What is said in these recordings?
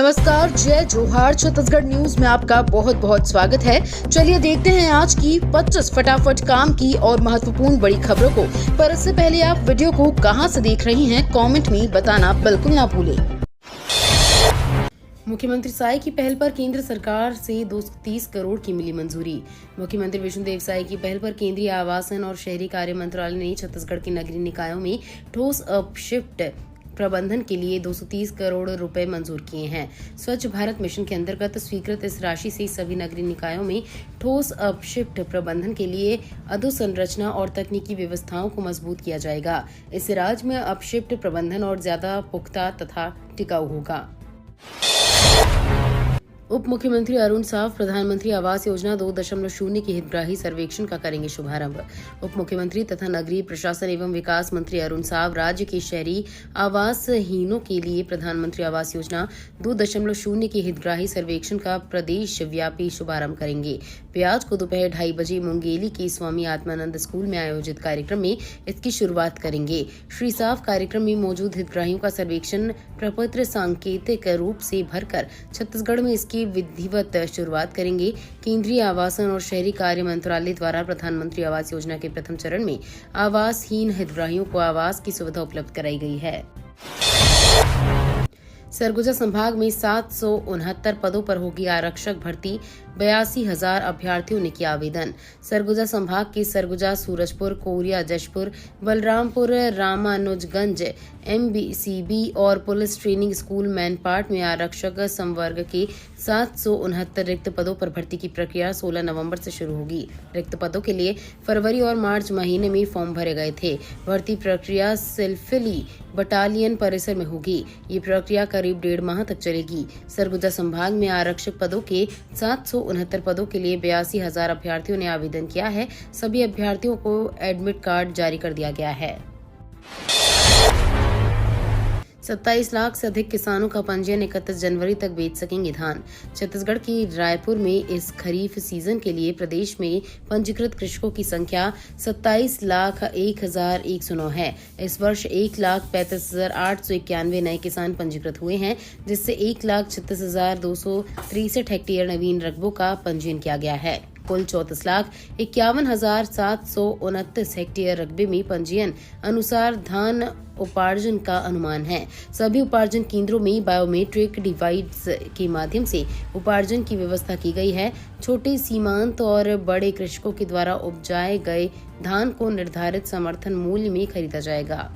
नमस्कार, जय जोहार। छत्तीसगढ़ न्यूज में आपका बहुत बहुत स्वागत है। चलिए देखते हैं आज की 25 फटाफट काम की और महत्वपूर्ण बड़ी खबरों को। पर इससे पहले आप वीडियो को कहां से देख रही हैं, कमेंट में बताना बिल्कुल ना भूलें। मुख्यमंत्री साय की पहल पर केंद्र सरकार से 230 करोड़ की मिली मंजूरी। मुख्यमंत्री विष्णुदेव साय की पहल पर केंद्रीय आवासन और शहरी कार्य मंत्रालय ने छत्तीसगढ़ के नगरीय निकायों में ठोस अपशिफ्ट प्रबंधन के लिए 230 करोड़ रुपए मंजूर किए हैं। स्वच्छ भारत मिशन के अंतर्गत स्वीकृत इस राशि से सभी नगरीय निकायों में ठोस अपशिफ्ट प्रबंधन के लिए अधोसंरचना और तकनीकी व्यवस्थाओं को मजबूत किया जाएगा। इससे राज्य में अपशिफ्ट प्रबंधन और ज्यादा पुख्ता तथा टिकाऊ होगा। उप मुख्यमंत्री अरुण साव प्रधानमंत्री आवास योजना 2.0 के हितग्राही सर्वेक्षण का करेंगे शुभारंभ। उप मुख्यमंत्री तथा नगरीय प्रशासन एवं विकास मंत्री अरुण साव राज्य के शहरी आवासहीनों के लिए प्रधानमंत्री आवास योजना 2.0 के हितग्राही सर्वेक्षण का प्रदेश व्यापी शुभारंभ करेंगे। वे आज को दोपहर 2:30 बजे मुंगेली के स्वामी आत्मानंद स्कूल में आयोजित कार्यक्रम में इसकी शुरुआत करेंगे। श्री साव कार्यक्रम में मौजूद हितग्राहियों का सर्वेक्षण प्रपत्र सांकेतिक रूप से भरकर छत्तीसगढ़ में इसकी विधिवत शुरुआत करेंगे। केंद्रीय आवासन और शहरी कार्य मंत्रालय द्वारा प्रधानमंत्री आवास योजना के प्रथम चरण में आवासहीन हितग्राहियों को आवास की सुविधा उपलब्ध कराई गई है। सरगुजा संभाग में 769 पदों पर होगी आरक्षक भर्ती। 82,000 अभ्यर्थियों ने किया आवेदन। सरगुजा संभाग के सरगुजा, सूरजपुर, कोरिया, जशपुर, बलरामपुर, रामानुजगंज, MBCB और पुलिस ट्रेनिंग स्कूल मैनपाट में आरक्षक संवर्ग के 769 रिक्त पदों पर भर्ती की प्रक्रिया 16 नवंबर से शुरू होगी। रिक्त पदों के लिए फरवरी और मार्च महीने में फॉर्म भरे गए थे। भर्ती प्रक्रिया सिलफिली बटालियन परिसर में होगी। ये प्रक्रिया करीब 1.5 माह तक चलेगी। सरगुजा संभाग में आरक्षक पदों के 769 पदों के लिए 82,000 अभ्यर्थियों ने आवेदन किया है। सभी अभ्यर्थियों को एडमिट कार्ड जारी कर दिया गया है। 27 लाख से अधिक किसानों का पंजीयन 31 जनवरी तक बेच सकेंगे धान। छत्तीसगढ़ की रायपुर में इस खरीफ सीजन के लिए प्रदेश में पंजीकृत कृषकों की संख्या 27,01,109 है। इस वर्ष 1,35,891 नए किसान पंजीकृत हुए हैं, जिससे 1,36,263 हेक्टेयर नवीन रकबों का पंजीयन किया गया है। कुल 34,51,729 हेक्टेयर रकबे में पंजीयन अनुसार धान उपार्जन का अनुमान है। सभी उपार्जन केंद्रों में बायोमेट्रिक डिवाइस के माध्यम से उपार्जन की व्यवस्था की गई है। छोटे सीमांत और बड़े कृषकों के द्वारा उपजाए गए धान को निर्धारित समर्थन मूल्य में खरीदा जाएगा।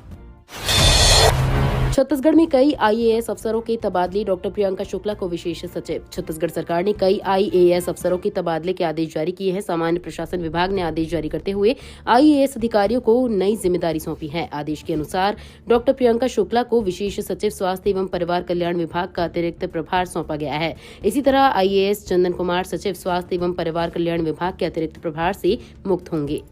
छत्तीसगढ़ में कई IAS अफसरों के तबादले। डॉक्टर प्रियंका शुक्ला को विशेष सचिव। छत्तीसगढ़ सरकार ने कई IAS अफसरों के तबादले के आदेश जारी किए हैं। सामान्य प्रशासन विभाग ने आदेश जारी करते हुए IAS अधिकारियों को नई जिम्मेदारी सौंपी है। आदेश के अनुसार डॉक्टर प्रियंका शुक्ला को विशेष सचिव स्वास्थ्य एवं परिवार कल्याण विभाग का अतिरिक्त प्रभार सौंपा गया है। इसी तरह IAS चंदन कुमार सचिव स्वास्थ्य एवं परिवार कल्याण विभाग के अतिरिक्त प्रभार से मुक्त होंगे।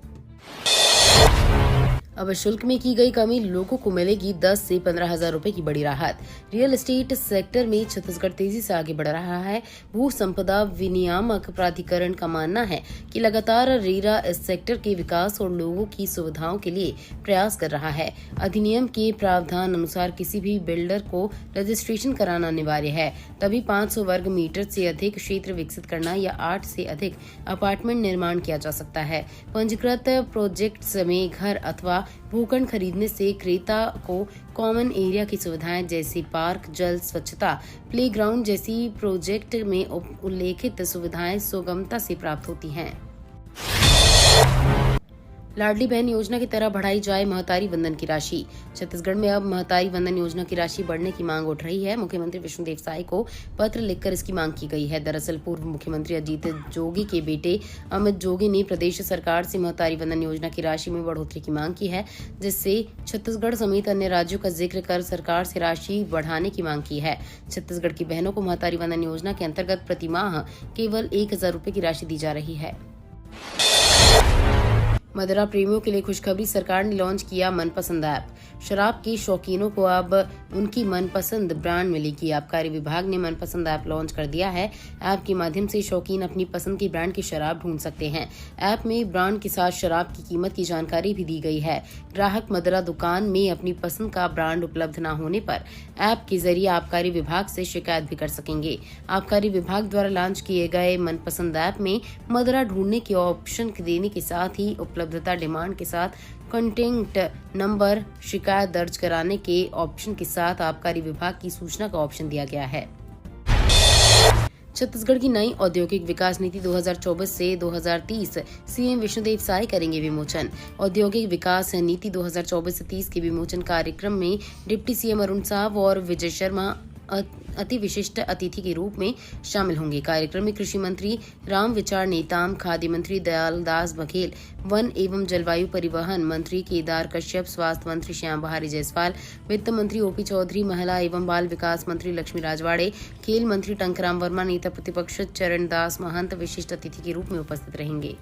अब शुल्क में की गई कमी, लोगों को मिलेगी 10 से 15,000 रुपए की बड़ी राहत। रियल एस्टेट सेक्टर में छत्तीसगढ़ तेजी से आगे बढ़ रहा है। भू संपदा विनियामक प्राधिकरण का मानना है कि लगातार रेरा इस सेक्टर के विकास और लोगों की सुविधाओं के लिए प्रयास कर रहा है। अधिनियम के प्रावधान अनुसार किसी भी बिल्डर को रजिस्ट्रेशन कराना अनिवार्य है, तभी 500 वर्ग मीटर से अधिक क्षेत्र विकसित करना या 8 से अधिक अपार्टमेंट निर्माण किया जा सकता है। पंजीकृत प्रोजेक्ट्स में घर अथवा भूखंड खरीदने से क्रेता को कॉमन एरिया की सुविधाएं जैसे पार्क, जल, स्वच्छता, प्लेग्राउंड जैसी प्रोजेक्ट में उल्लेखित सुविधाएं सुगमता से प्राप्त होती हैं। लाडली बहन योजना की तरह बढ़ाई जाए महतारी वंदन की राशि। छत्तीसगढ़ में अब महतारी वंदन योजना की राशि बढ़ने की मांग उठ रही है। मुख्यमंत्री विष्णुदेव साय को पत्र लिखकर इसकी मांग की गई है। दरअसल पूर्व मुख्यमंत्री अजीत जोगी के बेटे अमित जोगी ने प्रदेश सरकार से महतारी वंदन योजना की राशि में बढ़ोतरी की मांग की है, जिससे छत्तीसगढ़ समेत अन्य राज्यों का जिक्र कर सरकार से राशि बढ़ाने की मांग की है। छत्तीसगढ़ की बहनों को महतारी वंदन योजना के अंतर्गत प्रतिमाह केवल 1,000 रुपए की राशि दी जा रही है। मदिरा प्रेमियों के लिए खुशखबरी, सरकार ने लॉन्च किया मनपसंद ऐप। शराब के शौकीनों को अब उनकी मनपसंद ब्रांड मिलेगी। आबकारी विभाग ने मनपसंद ऐप लॉन्च कर दिया है। ऐप के माध्यम से शौकीन अपनी पसंद की ब्रांड की शराब ढूंढ सकते हैं। ऐप में ब्रांड के साथ शराब की कीमत की जानकारी भी दी गई है। ग्राहक मदिरा दुकान में अपनी पसंद का ब्रांड उपलब्ध न होने पर ऐप के जरिए आबकारी विभाग से शिकायत भी कर सकेंगे। आबकारी विभाग द्वारा लॉन्च किए गए मनपसंद ऐप में मदिरा ढूंढने के ऑप्शन देने के साथ ही उपलब्धता डिमांड के साथ कंटेंट नंबर, शिकायत दर्ज कराने के ऑप्शन के साथ आबकारी विभाग की सूचना का ऑप्शन दिया गया है। छत्तीसगढ़ की नई औद्योगिक विकास नीति 2024 से 2030 सीएम विष्णुदेव साय करेंगे विमोचन। औद्योगिक विकास नीति 2024 से 30 के विमोचन कार्यक्रम में डिप्टी सीएम अरुण साव और विजय शर्मा अति विशिष्ट अतिथि के रूप में शामिल होंगे। कार्यक्रम में कृषि मंत्री राम विचार नेताम, खाद्य मंत्री दयाल दास बघेल, वन एवं जलवायु परिवहन मंत्री केदार कश्यप, स्वास्थ्य मंत्री श्याम बहारी जायसवाल, वित्त मंत्री ओपी चौधरी, महिला एवं बाल विकास मंत्री लक्ष्मी राजवाड़े, खेल मंत्री टंकराम वर्मा, नेता प्रतिपक्ष चरण दास महंत विशिष्ट अतिथि के रूप में उपस्थित रहेंगे।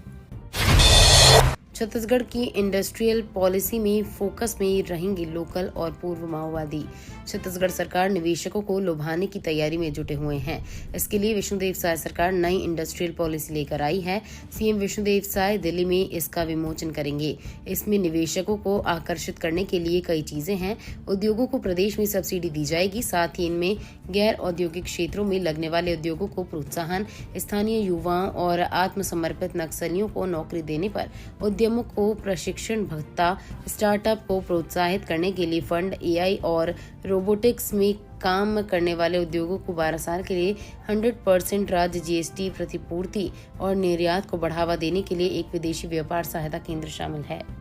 छत्तीसगढ़ की इंडस्ट्रियल पॉलिसी में फोकस में रहेंगे लोकल और पूर्व माओवादी। छत्तीसगढ़ सरकार निवेशकों को लुभाने की तैयारी में जुटे हुए हैं। इसके लिए विष्णुदेव साय सरकार नई इंडस्ट्रियल पॉलिसी लेकर आई है। सीएम विष्णुदेव साय दिल्ली में इसका विमोचन करेंगे। इसमें निवेशकों को आकर्षित करने के लिए कई चीजें हैं। उद्योगों को प्रदेश में सब्सिडी दी जाएगी, साथ ही इनमें गैर औद्योगिक क्षेत्रों में लगने वाले उद्योगों को प्रोत्साहन, स्थानीय युवाओं और आत्मसमर्पित नक्सलियों को नौकरी देने पर उद्यमों को प्रशिक्षण भत्ता, स्टार्टअप को प्रोत्साहित करने के लिए फंड, एआई और रोबोटिक्स में काम करने वाले उद्योगों को 12 साल के लिए 100% राज्य जीएसटी प्रतिपूर्ति और निर्यात को बढ़ावा देने के लिए एक विदेशी व्यापार सहायता केंद्र शामिल है।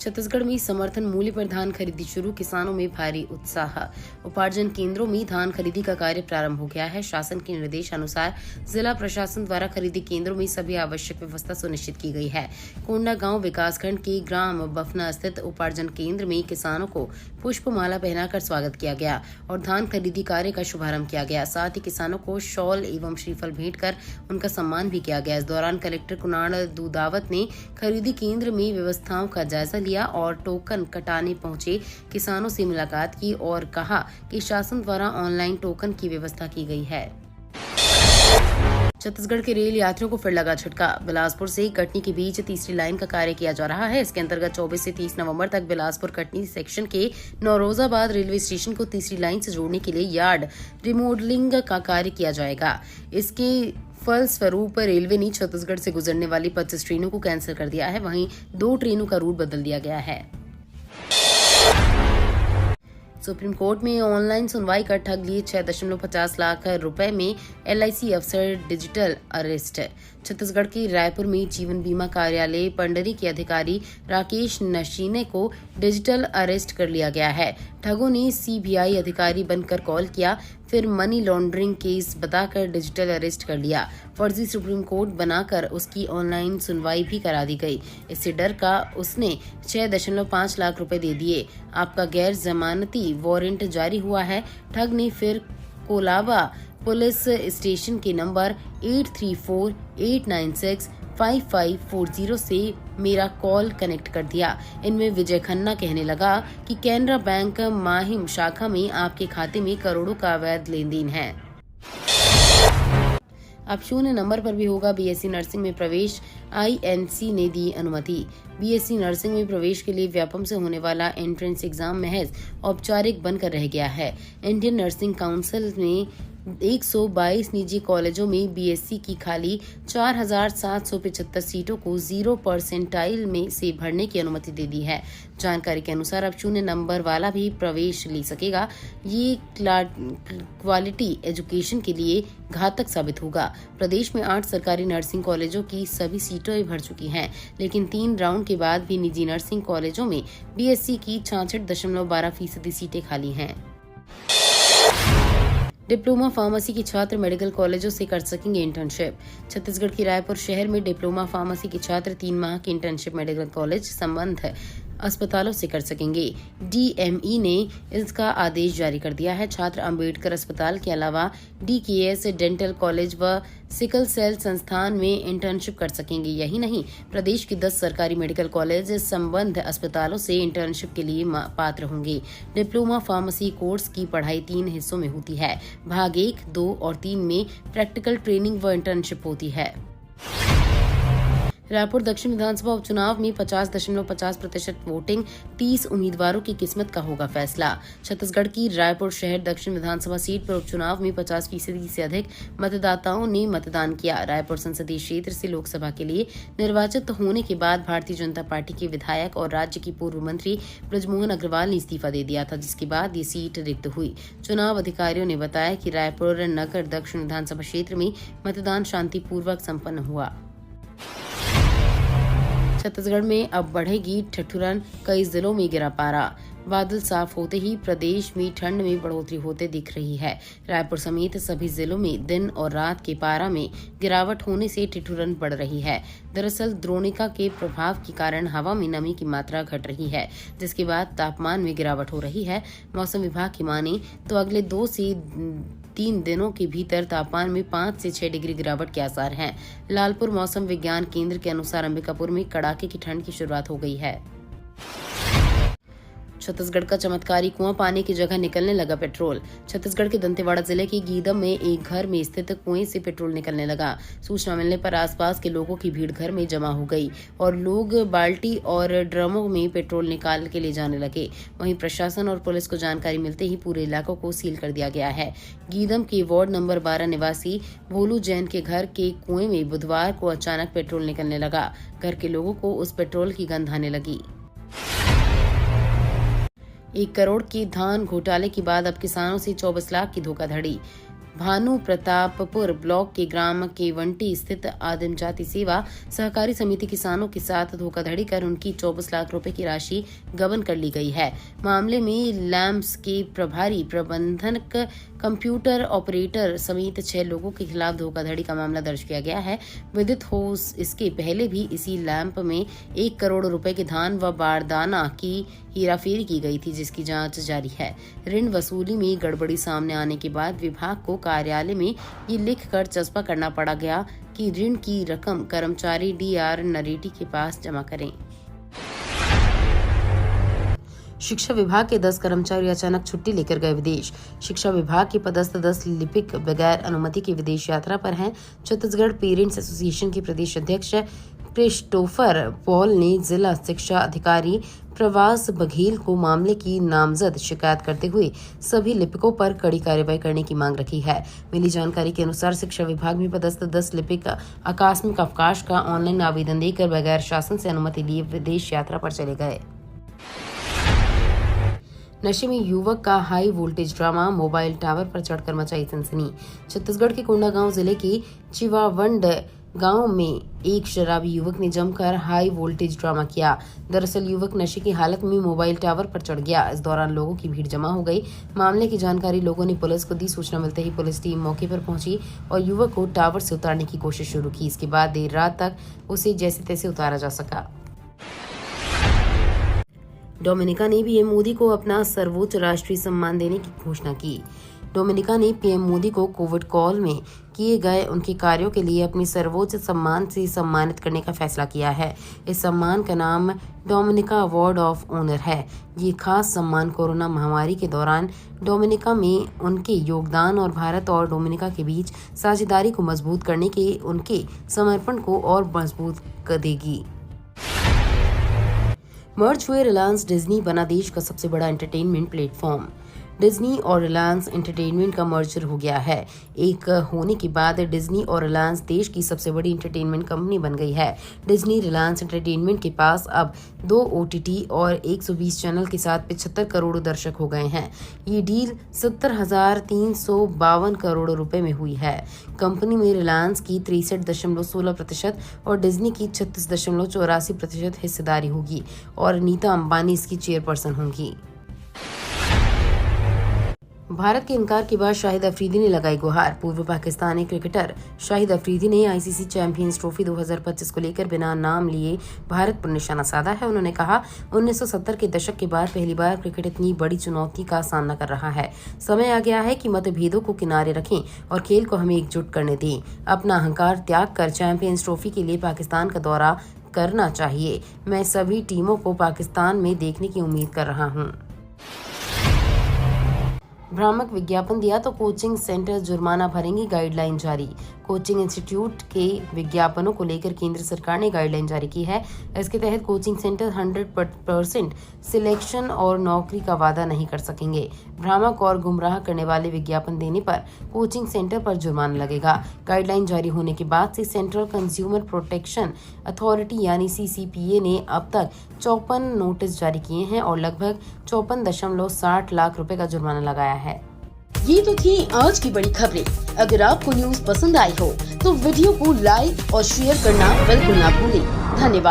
छत्तीसगढ़ में समर्थन मूल्य पर धान खरीदी शुरू, किसानों में भारी उत्साह। उपार्जन केंद्रों में धान खरीदी का कार्य प्रारंभ हो गया है। शासन के निर्देश अनुसार जिला प्रशासन द्वारा खरीदी केंद्रों में सभी आवश्यक व्यवस्था सुनिश्चित की गई है। कोंडागांव विकासखंड के ग्राम बफना स्थित उपार्जन केंद्र में किसानों को पुष्पमाला पहनाकर स्वागत किया गया और धान खरीदी कार्य का शुभारंभ किया गया। साथ ही किसानों को शॉल एवं श्रीफल भेंट कर उनका सम्मान भी किया गया। इस दौरान कलेक्टर कुणाल दूदावत ने खरीदी केंद्र में व्यवस्थाओं का जायजा लिया और टोकन कटाने पहुंचे किसानों से मुलाकात की और कहा कि शासन द्वारा ऑनलाइन टोकन की व्यवस्था की गई है। छत्तीसगढ़ के रेल यात्रियों को फिर लगा झटका। बिलासपुर से कटनी के बीच तीसरी लाइन का कार्य किया जा रहा है। इसके अंतर्गत 24 से 30 नवंबर तक बिलासपुर कटनी सेक्शन के नौरोजाबाद रेलवे स्टेशन को तीसरी लाइन से जोड़ने के लिए यार्ड रिमॉडलिंग का कार्य किया जाएगा। इसके फलस्वरूप रेलवे ने छत्तीसगढ़ से गुजरने वाली 25 ट्रेनों को कैंसिल कर दिया है। वहीं 2 ट्रेनों का रूट बदल दिया गया है। सुप्रीम कोर्ट में ऑनलाइन सुनवाई कर ठग लिए 6.50 लाख रुपए में एलआईसी अफसर डिजिटल अरेस्ट। छत्तीसगढ़ के रायपुर में जीवन बीमा कार्यालय पंडरी के अधिकारी राकेश नशीने को डिजिटल अरेस्ट कर लिया गया है। ठगों ने सीबीआई अधिकारी बनकर कॉल किया, फिर मनी लॉन्ड्रिंग केस बताकर डिजिटल अरेस्ट कर लिया। फर्जी सुप्रीम कोर्ट बनाकर उसकी ऑनलाइन सुनवाई भी करा दी गई। इससे डर का उसने 6.5 लाख रुपए दे दिए। आपका गैर जमानती वारंट जारी हुआ है। ठग ने फिर कोलाबा पुलिस स्टेशन के नंबर 8348965540 से मेरा कॉल कनेक्ट कर दिया। इनमें विजय खन्ना कहने लगा कि कैनरा बैंक माहिम शाखा में आपके खाते में करोड़ों का अवैध लेन देन है। अब 0 नंबर पर भी होगा बीएससी नर्सिंग में प्रवेश। आईएनसी ने दी अनुमति। बीएससी नर्सिंग में प्रवेश के लिए व्यापम से होने वाला एंट्रेंस एग्जाम महज औपचारिक बनकर रह गया है। इंडियन नर्सिंग काउंसिल ने 122 निजी कॉलेजों में बीएससी की खाली 4,775 सीटों को 0% में से भरने की अनुमति दे दी है। जानकारी के अनुसार अब 0 नंबर वाला भी प्रवेश ले सकेगा। ये क्वालिटी एजुकेशन के लिए घातक साबित होगा। प्रदेश में 8 सरकारी नर्सिंग कॉलेजों की सभी सीटें भर चुकी हैं, लेकिन 3 राउंड के बाद भी निजी नर्सिंग कॉलेजों में बीएससी की 66.12% सीटें खाली हैं। डिप्लोमा फार्मेसी के छात्र मेडिकल कॉलेजों से कर सकेंगे इंटर्नशिप। छत्तीसगढ़ के रायपुर शहर में डिप्लोमा फार्मेसी के छात्र 3 माह की इंटर्नशिप मेडिकल कॉलेज संबंध अस्पतालों से कर सकेंगे। DME ने इसका आदेश जारी कर दिया है। छात्र अंबेडकर अस्पताल के अलावा DKS डेंटल कॉलेज व सिकल सेल संस्थान में इंटर्नशिप कर सकेंगे। यही नहीं, प्रदेश के 10 सरकारी मेडिकल कॉलेज संबद्ध अस्पतालों से इंटर्नशिप के लिए पात्र होंगे। डिप्लोमा फार्मेसी कोर्स की पढ़ाई 3 हिस्सों में होती है। भाग 1, 2 और 3 में प्रैक्टिकल ट्रेनिंग व इंटर्नशिप होती है। रायपुर दक्षिण विधानसभा उपचुनाव में 50.50% वोटिंग, 30 उम्मीदवारों की किस्मत का होगा फैसला। छत्तीसगढ़ की रायपुर शहर दक्षिण विधानसभा सीट पर उपचुनाव में 50% से अधिक मतदाताओं ने मतदान किया। रायपुर संसदीय क्षेत्र से लोकसभा के लिए निर्वाचित होने के बाद भारतीय जनता पार्टी के विधायक और राज्य की पूर्व मंत्री बृजमोहन अग्रवाल ने इस्तीफा दे दिया था, जिसके बाद ये सीट रिक्त हुई। चुनाव अधिकारियों ने बताया कि रायपुर नगर दक्षिण विधानसभा क्षेत्र में मतदान शांतिपूर्वक संपन्न हुआ। छत्तीसगढ़ में अब बढ़ेगी ठिठुरन, कई जिलों में गिरा पारा। बादल साफ होते ही प्रदेश में ठंड में बढ़ोतरी होते दिख रही है। रायपुर समेत सभी जिलों में दिन और रात के पारा में गिरावट होने से ठिठुरन बढ़ रही है। दरअसल द्रोणिका के प्रभाव के कारण हवा में नमी की मात्रा घट रही है, जिसके बाद तापमान में गिरावट हो रही है। मौसम विभाग की माने तो अगले 2 से 3 दिनों के भीतर तापमान में 5 से 6 डिग्री गिरावट के आसार हैं। लालपुर मौसम विज्ञान केंद्र के अनुसार अंबिकापुर में कड़ाके की ठंड की शुरुआत हो गई है। छत्तीसगढ़ का चमत्कारी कुआं पाने की जगह निकलने लगा पेट्रोल। छत्तीसगढ़ के दंतेवाड़ा जिले के गीदम में एक घर में स्थित कुएं से पेट्रोल निकलने लगा। सूचना मिलने पर आसपास के लोगों की भीड़ घर में जमा हो गई और लोग बाल्टी और ड्रमों में पेट्रोल निकाल के ले जाने लगे। वहीं प्रशासन और पुलिस को जानकारी मिलते ही पूरे इलाकों को सील कर दिया गया है। गीदम के वार्ड नंबर 12 निवासी भोलू जैन के घर के कुएं में बुधवार को अचानक पेट्रोल निकलने लगा। घर के लोगों को उस पेट्रोल की गंध आने लगी। 1 करोड़ के धान घोटाले के बाद अब किसानों से 24 लाख की धोखाधड़ी। भानु प्रतापपुर ब्लॉक के ग्राम केवंटी स्थित आदिम जाति सेवा सहकारी समिति किसानों के साथ धोखाधड़ी कर उनकी 24 लाख रुपए की राशि गबन कर ली गई है। मामले में लैम्प्स के प्रभारी प्रबंधक, कंप्यूटर ऑपरेटर समेत 6 लोगों के खिलाफ धोखाधड़ी का मामला दर्ज किया गया है। विदित हो इसके पहले भी इसी लैंप में 1 करोड़ रुपए के धान व बारदाना की हेराफेरी की गई थी, जिसकी जांच जारी है। ऋण वसूली में गड़बड़ी सामने आने के बाद विभाग को कार्यालय में ये लिखकर चस्पा करना पड़ा गया कि ऋण की रकम कर्मचारी DR नरेटी के पास जमा करें। शिक्षा विभाग के 10 कर्मचारी अचानक छुट्टी लेकर गए विदेश। शिक्षा विभाग के पदस्थ 10 लिपिक बगैर अनुमति के विदेश यात्रा पर हैं। छत्तीसगढ़ पेरेंट्स एसोसिएशन के प्रदेश अध्यक्ष क्रिस्टोफर पॉल ने जिला शिक्षा अधिकारी प्रवास बघेल को मामले की नामजद शिकायत करते हुए सभी लिपिकों पर कड़ी कार्रवाई करने की मांग रखी है। मिली जानकारी के अनुसार शिक्षा विभाग में पदस्थ 10 लिपिक आकस्मिक अवकाश का ऑनलाइन आवेदन देकर बगैर शासन से अनुमति लिए विदेश यात्रा पर चले गए। नशे में युवक का high voltage drama, mobile tower पर चढ़कर मचाई सनसनी। छत्तीसगढ़ के कोंडागांव जिले के चिवावंड गांव में एक शराबी युवक ने जमकर हाई वोल्टेज ड्रामा किया। दरअसल युवक नशे की हालत में मोबाइल टावर पर चढ़ गया। इस दौरान लोगों की भीड़ जमा हो गई। मामले की जानकारी लोगों ने पुलिस को दी। सूचना मिलते ही पुलिस टीम मौके पर पहुंची और युवक को टावर से उतारने की कोशिश शुरू की। इसके बाद देर रात तक उसे जैसे तैसे उतारा जा सका। डोमिनिका ने पीएम मोदी को अपना सर्वोच्च राष्ट्रीय सम्मान देने की घोषणा की। डोमिनिका ने पीएम मोदी को कोविड काल में किए गए उनके कार्यों के लिए अपने सर्वोच्च सम्मान से सम्मानित करने का फैसला किया है। इस सम्मान का नाम डोमिनिका अवार्ड ऑफ ऑनर है। ये खास सम्मान कोरोना महामारी के दौरान डोमिनिका में उनके योगदान और भारत और डोमिनिका के बीच साझेदारी को मजबूत करने के उनके समर्पण को और मजबूत कर देगी। मर्ज हुए रिलायंस डिज्नी बना देश का सबसे बड़ा एंटरटेनमेंट प्लेटफॉर्म। डिज्नी और रिलायंस एंटरटेनमेंट का मर्जर हो गया है। एक होने के बाद डिज्नी और रिलायंस देश की सबसे बड़ी एंटरटेनमेंट कंपनी बन गई है। डिज्नी रिलायंस एंटरटेनमेंट के पास अब 2 OTT और 120 चैनल के साथ 75 करोड़ दर्शक हो गए हैं। ये डील 70,352 करोड़ रुपए में हुई है। कंपनी में रिलायंस की 63.16% और डिज्नी की 36.84% हिस्सेदारी होगी और नीता अंबानी इसकी चेयरपर्सन होंगी। भारत के इनकार के बाद शाहिद अफरीदी ने लगाई गुहार। पूर्व पाकिस्तानी क्रिकेटर शाहिद अफरीदी ने आईसीसी चैंपियंस ट्रॉफी 2025 को लेकर बिना नाम लिए भारत पर निशाना साधा है। उन्होंने कहा, 1970 के दशक के बाद पहली बार क्रिकेट इतनी बड़ी चुनौती का सामना कर रहा है। समय आ गया है कि मतभेदों को किनारे रखें और खेल को हमें एकजुट करने दें। अपना अहंकार त्याग कर चैंपियंस ट्रॉफी के लिए पाकिस्तान का दौरा करना चाहिए। मैं सभी टीमों को पाकिस्तान में देखने की उम्मीद कर रहा हूँ। भ्रामक विज्ञापन दिया तो कोचिंग सेंटर जुर्माना भरेंगे, गाइडलाइन जारी। कोचिंग इंस्टीट्यूट के विज्ञापनों को लेकर केंद्र सरकार ने गाइडलाइन जारी की है। इसके तहत कोचिंग सेंटर 100% सिलेक्शन और नौकरी का वादा नहीं कर सकेंगे। भ्रामक और गुमराह करने वाले विज्ञापन देने पर कोचिंग सेंटर पर जुर्माना लगेगा। गाइडलाइन जारी होने के बाद से सेंट्रल कंज्यूमर प्रोटेक्शन अथॉरिटी यानी CCPA ने अब तक 54 नोटिस जारी किए हैं और लगभग 54.60 लाख रुपए का जुर्माना लगाया है। ये तो थी आज की बड़ी खबरें। अगर आपको न्यूज पसंद आई हो तो वीडियो को लाइक और शेयर करना बिल्कुल ना भूलें। धन्यवाद।